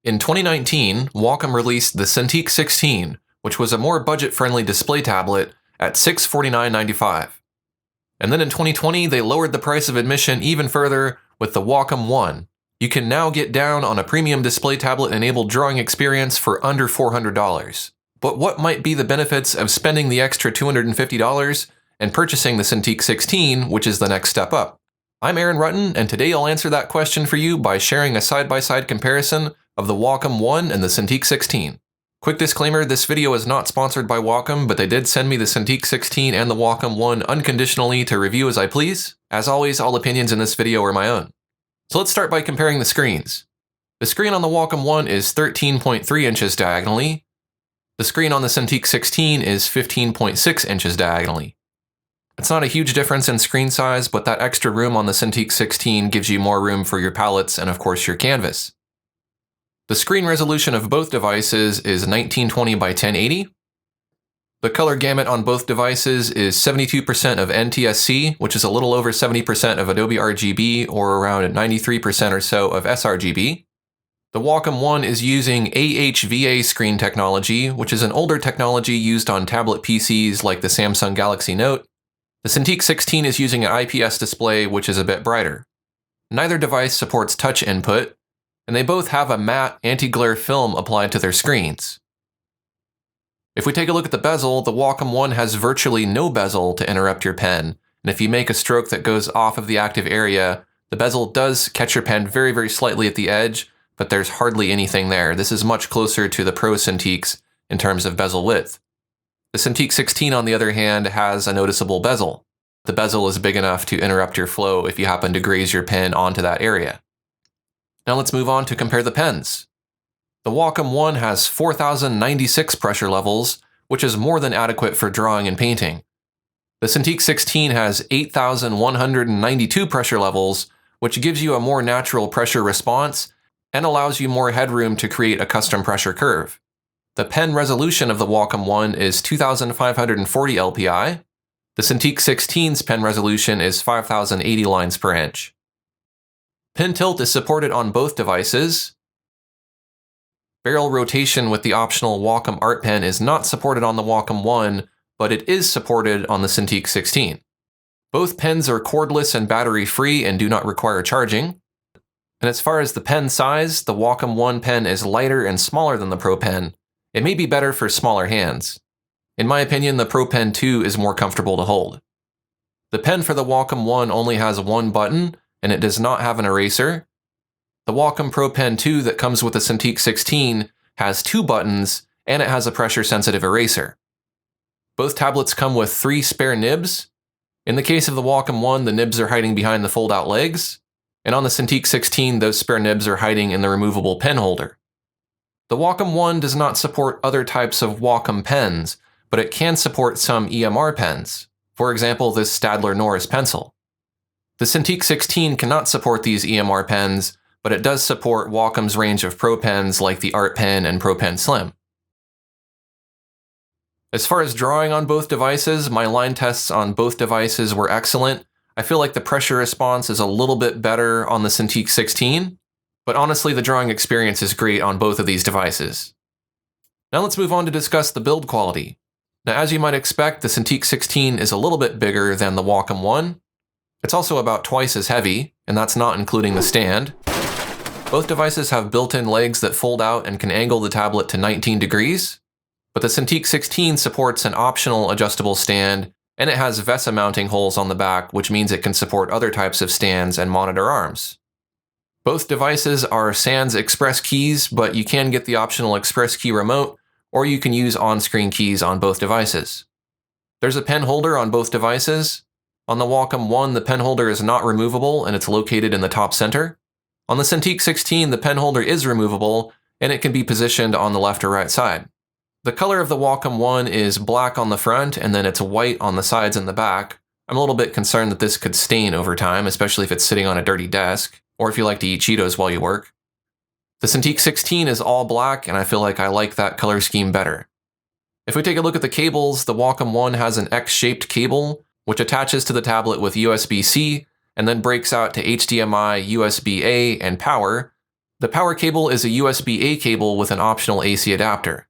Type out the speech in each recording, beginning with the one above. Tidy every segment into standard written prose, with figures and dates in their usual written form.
In 2019, Wacom released the Cintiq 16, which was a more budget-friendly display tablet at $649.95. And then in 2020, they lowered the price of admission even further with the Wacom One. You can now get down on a premium display tablet-enabled drawing experience for under $400. But what might be the benefits of spending the extra $250 and purchasing the Cintiq 16, which is the next step up? I'm Aaron Rutten, and today I'll answer that question for you by sharing a side-by-side comparison of the Wacom One and the Cintiq 16. Quick disclaimer, this video is not sponsored by Wacom, but they did send me the Cintiq 16 and the Wacom One unconditionally to review as I please. As always, all opinions in this video are my own. So let's start by comparing the screens. The screen on the Wacom One is 13.3 inches diagonally. The screen on the Cintiq 16 is 15.6 inches diagonally. It's not a huge difference in screen size, but that extra room on the Cintiq 16 gives you more room for your palettes and of course your canvas. The screen resolution of both devices is 1920 by 1080. The color gamut on both devices is 72% of NTSC, which is a little over 70% of Adobe RGB, or around 93% or so of sRGB. The Wacom One is using AHVA screen technology, which is an older technology used on tablet PCs like the Samsung Galaxy Note. The Cintiq 16 is using an IPS display, which is a bit brighter. Neither device supports touch input, and they both have a matte anti-glare film applied to their screens. If we take a look at the bezel, the Wacom One has virtually no bezel to interrupt your pen, and if you make a stroke that goes off of the active area, the bezel does catch your pen very, very slightly at the edge, but there's hardly anything there. This is much closer to the Pro Cintiqs in terms of bezel width. The Cintiq 16, on the other hand, has a noticeable bezel. The bezel is big enough to interrupt your flow if you happen to graze your pen onto that area. Now let's move on to compare the pens. The Wacom One has 4,096 pressure levels, which is more than adequate for drawing and painting. The Cintiq 16 has 8,192 pressure levels, which gives you a more natural pressure response and allows you more headroom to create a custom pressure curve. The pen resolution of the Wacom One is 2,540 LPI. The Cintiq 16's pen resolution is 5,080 lines per inch. Pen tilt is supported on both devices. Barrel rotation with the optional Wacom Art Pen is not supported on the Wacom One, but it is supported on the Cintiq 16. Both pens are cordless and battery-free and do not require charging. And as far as the pen size, the Wacom One pen is lighter and smaller than the Pro Pen. It may be better for smaller hands. In my opinion, the Pro Pen 2 is more comfortable to hold. The pen for the Wacom One only has one button, and it does not have an eraser. The Wacom Pro Pen 2 that comes with the Cintiq 16 has two buttons, and it has a pressure-sensitive eraser. Both tablets come with 3 spare nibs. In the case of the Wacom One, the nibs are hiding behind the fold-out legs, and on the Cintiq 16, those spare nibs are hiding in the removable pen holder. The Wacom One does not support other types of Wacom pens, but it can support some EMR pens, for example this Staedtler Norris pencil. The Cintiq 16 cannot support these EMR pens, but it does support Wacom's range of Pro Pens like the Art Pen and Pro Pen Slim. As far as drawing on both devices, my line tests on both devices were excellent. I feel like the pressure response is a little bit better on the Cintiq 16, but honestly the drawing experience is great on both of these devices. Now let's move on to discuss the build quality. Now as you might expect, the Cintiq 16 is a little bit bigger than the Wacom One. It's also about twice as heavy, and that's not including the stand. Both devices have built-in legs that fold out and can angle the tablet to 19 degrees, but the Cintiq 16 supports an optional adjustable stand, and it has VESA mounting holes on the back, which means it can support other types of stands and monitor arms. Both devices are Sans Express keys, but you can get the optional Express key remote, or you can use on-screen keys on both devices. There's a pen holder on both devices. On the Wacom One, the pen holder is not removable and it's located in the top center. On the Cintiq 16, the pen holder is removable and it can be positioned on the left or right side. The color of the Wacom One is black on the front and then it's white on the sides and the back. I'm a little bit concerned that this could stain over time, especially if it's sitting on a dirty desk, or if you like to eat Cheetos while you work. The Cintiq 16 is all black and I feel like I like that color scheme better. If we take a look at the cables, the Wacom One has an X-shaped cable, which attaches to the tablet with USB-C and then breaks out to HDMI, USB-A, and power. The power cable is a USB-A cable with an optional AC adapter.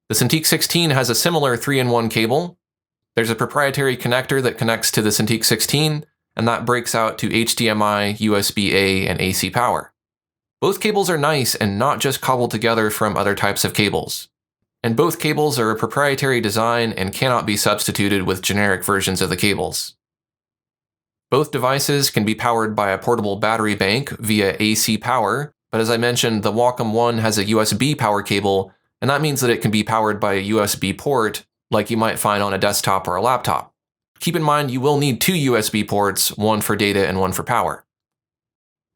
The Cintiq 16 has a similar 3-in-1 cable. There's a proprietary connector that connects to the Cintiq 16, and that breaks out to HDMI, USB-A, and AC power. Both cables are nice and not just cobbled together from other types of cables. And both cables are a proprietary design and cannot be substituted with generic versions of the cables. Both devices can be powered by a portable battery bank via AC power, but as I mentioned, the Wacom One has a USB power cable, and that means that it can be powered by a USB port like you might find on a desktop or a laptop. Keep in mind you will need two USB ports, one for data and one for power.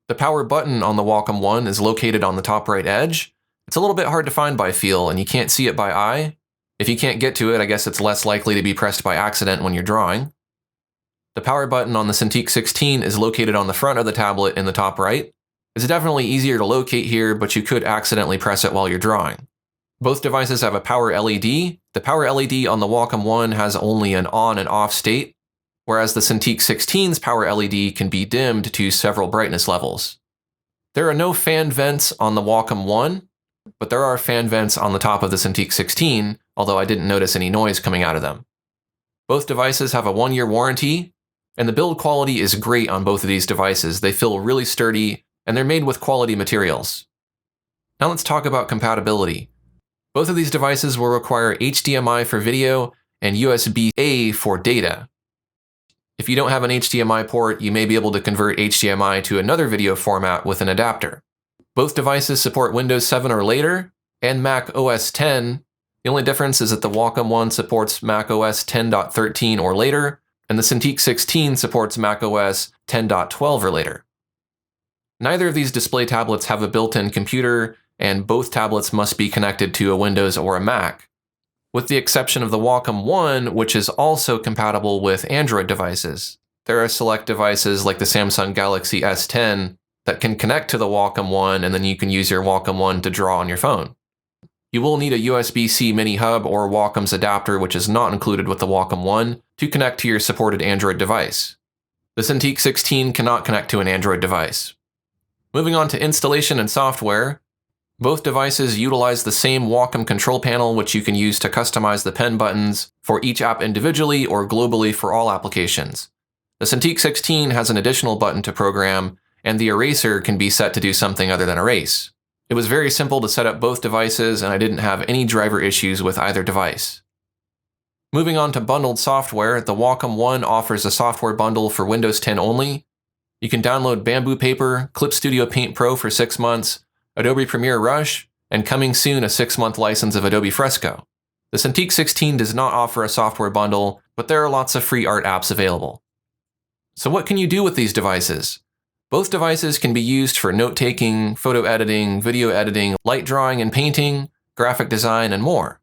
The power button on the Wacom One is located on the top right edge. It's a little bit hard to find by feel, and you can't see it by eye. If you can't get to it, I guess it's less likely to be pressed by accident when you're drawing. The power button on the Cintiq 16 is located on the front of the tablet in the top right. It's definitely easier to locate here, but you could accidentally press it while you're drawing. Both devices have a power LED. The power LED on the Wacom One has only an on and off state, whereas the Cintiq 16's power LED can be dimmed to several brightness levels. There are no fan vents on the Wacom One, but there are fan vents on the top of the Cintiq 16, although I didn't notice any noise coming out of them. Both devices have a 1-year warranty, and the build quality is great on both of these devices. They feel really sturdy, and they're made with quality materials. Now let's talk about compatibility. Both of these devices will require HDMI for video and USB-A for data. If you don't have an HDMI port, you may be able to convert HDMI to another video format with an adapter. Both devices support Windows 7 or later, and Mac OS X. The only difference is that the Wacom One supports Mac OS 10.13 or later, and the Cintiq 16 supports Mac OS 10.12 or later. Neither of these display tablets have a built-in computer, and both tablets must be connected to a Windows or a Mac, with the exception of the Wacom One, which is also compatible with Android devices. There are select devices like the Samsung Galaxy S10 that can connect to the Wacom One, and then you can use your Wacom One to draw on your phone. You will need a USB-C mini hub or Wacom's adapter, which is not included with the Wacom One, to connect to your supported Android device. The Cintiq 16 cannot connect to an Android device. Moving on to installation and software, both devices utilize the same Wacom control panel, which you can use to customize the pen buttons for each app individually or globally for all applications. The Cintiq 16 has an additional button to program, and the eraser can be set to do something other than erase. It was very simple to set up both devices, and I didn't have any driver issues with either device. Moving on to bundled software, the Wacom One offers a software bundle for Windows 10 only. You can download Bamboo Paper, Clip Studio Paint Pro for 6 months, Adobe Premiere Rush, and coming soon a 6-month license of Adobe Fresco. The Cintiq 16 does not offer a software bundle, but there are lots of free art apps available. So what can you do with these devices? Both devices can be used for note-taking, photo editing, video editing, light drawing and painting, graphic design, and more.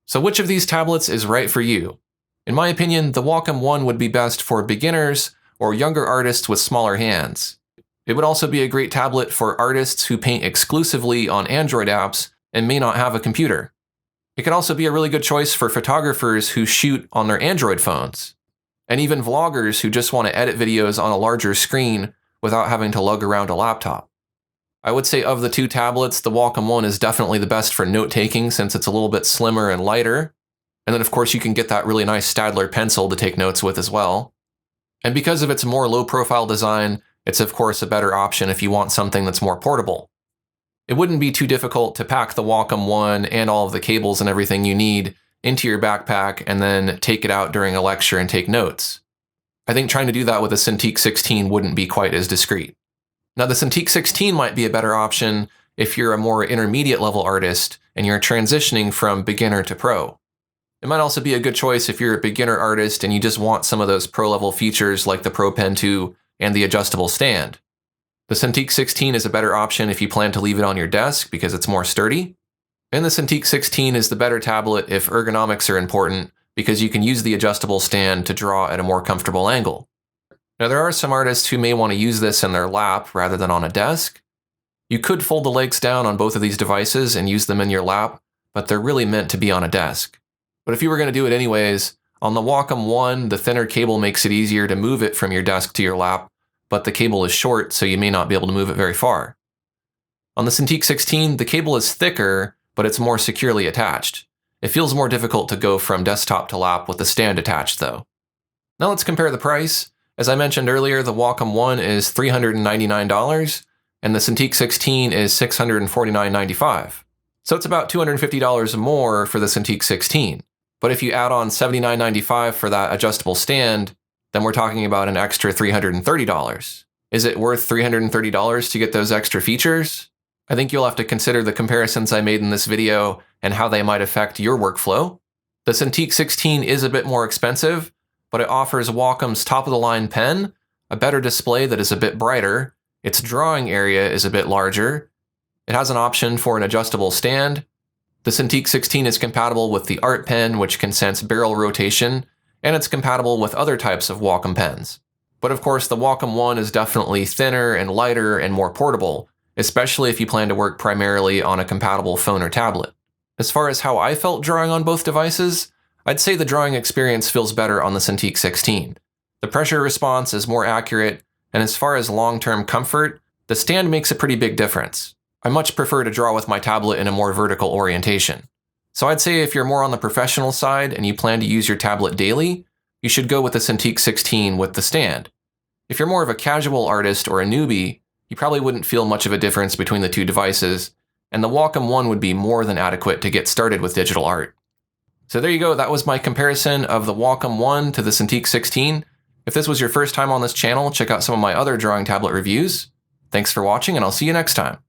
So which of these tablets is right for you? In my opinion, the Wacom One would be best for beginners or younger artists with smaller hands. It would also be a great tablet for artists who paint exclusively on Android apps and may not have a computer. It could also be a really good choice for photographers who shoot on their Android phones, and even vloggers who just want to edit videos on a larger screen without having to lug around a laptop. I would say of the two tablets, the Wacom One is definitely the best for note-taking since it's a little bit slimmer and lighter. And then of course you can get that really nice Staedtler pencil to take notes with as well. And because of its more low-profile design, it's of course a better option if you want something that's more portable. It wouldn't be too difficult to pack the Wacom One and all of the cables and everything you need into your backpack and then take it out during a lecture and take notes. I think trying to do that with a Cintiq 16 wouldn't be quite as discreet. Now the Cintiq 16 might be a better option if you're a more intermediate level artist and you're transitioning from beginner to pro. It might also be a good choice if you're a beginner artist and you just want some of those pro level features like the Pro Pen 2 and the adjustable stand. The Cintiq 16 is a better option if you plan to leave it on your desk because it's more sturdy. And the Cintiq 16 is the better tablet if ergonomics are important, because you can use the adjustable stand to draw at a more comfortable angle. Now there are some artists who may want to use this in their lap rather than on a desk. You could fold the legs down on both of these devices and use them in your lap, but they're really meant to be on a desk. But if you were going to do it anyways, on the Wacom One, the thinner cable makes it easier to move it from your desk to your lap, but the cable is short, so you may not be able to move it very far. On the Cintiq 16, the cable is thicker, but it's more securely attached. It feels more difficult to go from desktop to lap with the stand attached, though. Now let's compare the price. As I mentioned earlier, the Wacom One is $399, and the Cintiq 16 is $649.95. So it's about $250 more for the Cintiq 16. But if you add on $79.95 for that adjustable stand, then we're talking about an extra $330. Is it worth $330 to get those extra features? I think you'll have to consider the comparisons I made in this video and how they might affect your workflow. The Cintiq 16 is a bit more expensive, but it offers Wacom's top-of-the-line pen, a better display that is a bit brighter, its drawing area is a bit larger, it has an option for an adjustable stand. The Cintiq 16 is compatible with the Art Pen, which can sense barrel rotation, and it's compatible with other types of Wacom pens. But of course, the Wacom One is definitely thinner and lighter and more portable, especially if you plan to work primarily on a compatible phone or tablet. As far as how I felt drawing on both devices, I'd say the drawing experience feels better on the Cintiq 16. The pressure response is more accurate, and as far as long-term comfort, the stand makes a pretty big difference. I much prefer to draw with my tablet in a more vertical orientation. So I'd say if you're more on the professional side and you plan to use your tablet daily, you should go with the Cintiq 16 with the stand. If you're more of a casual artist or a newbie, you probably wouldn't feel much of a difference between the two devices, and the Wacom One would be more than adequate to get started with digital art. So there you go, that was my comparison of the Wacom One to the Cintiq 16. If this was your first time on this channel, check out some of my other drawing tablet reviews. Thanks for watching, and I'll see you next time.